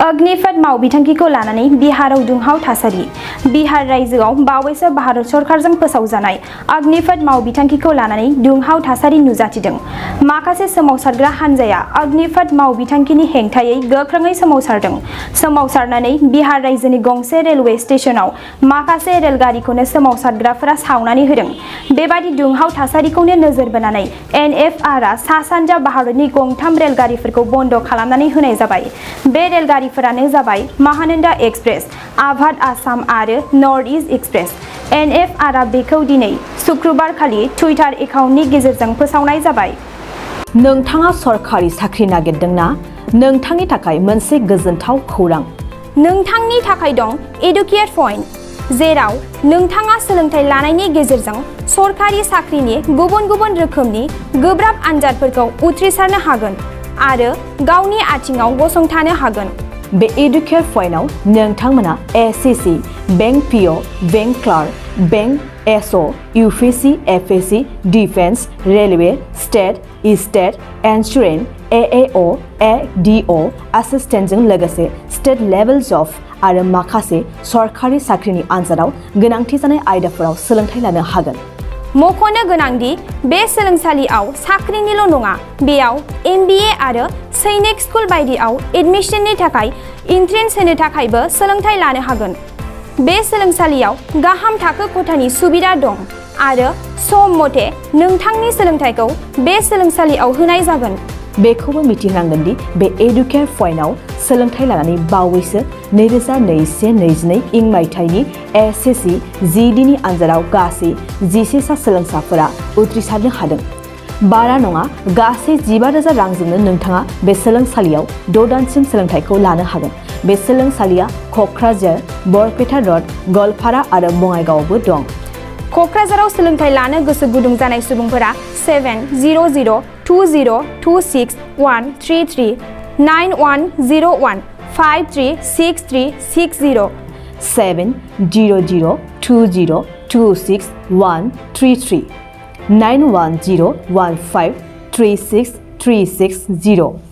अग्निपथ मावबिथांखिखौ लानानै बिहाराव दुंहाव थासारि बिहार रायजोआव बावैसो भारत सरकारजों फोसावजानाय अग्निपथ मावबिथांखिखौ लानानै दुंहाव थासारि नुजाथिदों। माखासे सोमावसारग्रा हान्जाया अग्निपथ मावबिथांखिनि हेंथायै गोख्रोङै सोमावसारदों। सोमावसारनानै बिहार रायजोनि गंसे रेलवे स्टेशनाव माखासे रेलगारिखौनो सोमावसारग्राफोरा सावनानै होदों। बेबादि दुंहाव थासारिखौनो नोजोर बोनानै एनएफआरआ सा-सानजा भारतनि गंथाम रेलगारिफोरखौ बन्द खालामनानै होनाय जाबाय। बे रेलगारिफोरानो जाबाय महानन्दा एक्सप्रेस, आभाद आसाम आरो नर्थ इस्ट एक्सप्रेस। एनएफआरआ बेखौ दिनै सुक्रुबार खालि टुइटार एकाउन्टनि गेजेरजों फोसावनाय जाबाय। नोंथाङा सरखारि साख्रि नागिरदों ना? नोंथांनि थाखाय मोनसे गोजोनथाव खौरां। नोंथांनि थाखाय दं एडुकेट पइन्ट, जेराव नोंथाङा सोलोंथाइ लानायनि गेजेरजों सरखारि साख्रिनि गुबुन गुबुन रोखोमनि गोब्राब आनजादफोरखौ उथ्रिसारनो हागोन आरो गावनि आथिङाव गसंथानो हागोन। बे एडुकेट पइन्टआव नोंथांमोना SSC, bank PO, bank clerk, bank SO, UPSC, FSC, defence, railway, state insurance, एएअ, एडिअ एसिस्टेन्टजों लोगोसे स्टेट लेभेल जब आरो माखासे सरखारि साख्रिनि आनजादाव गोनांथि जानाय आयदाफोराव सोलोंथाइ लानो हागोन। मख'नो गोनांदि बे सोलोंसालियाव साख्रिनिल' नङा, बेयाव एमबिए आरो सैनिक स्कुल बायदियाव एडमिशननि थाखाय एन्ट्रेन्स होनो थाखायबो सोलोंथाइ लानो हागोन। बे सोलोंसालियाव गाहाम थाखो खथानि सुबिदा दं आरो सम मथे नोंथांनि सोलोंथाइखौ बे सोलोंसालियाव होनाय जागोन। बेखौबो मिथिनांगोन दि बे एडुकेट पइन्टआव सोलोंथाइ लानानै बावैसो 2021-22 इं मायथाइनि एसएससि जिडिनि आनजादाव गासै 11 सा सोलोंसाफोरा उथ्रिसारनो हादों। बारा नङा, गासै 15,000 रांजोंनो नोंथाङा बे सोलोंसालियाव 6 दानसिम सोलोंथाइखौ लानो हागोन। बे सोलोंसालिया क'क्राझार, बरपेटा रड, गवालपारा आरो बङाइगावआवबो दं। क'क्राझाराव सोलोंथाइ लानो गोसो गुदुं जानाय सुबुंफोरा 700-226-133 9101 536360 700-226-133 9101 536360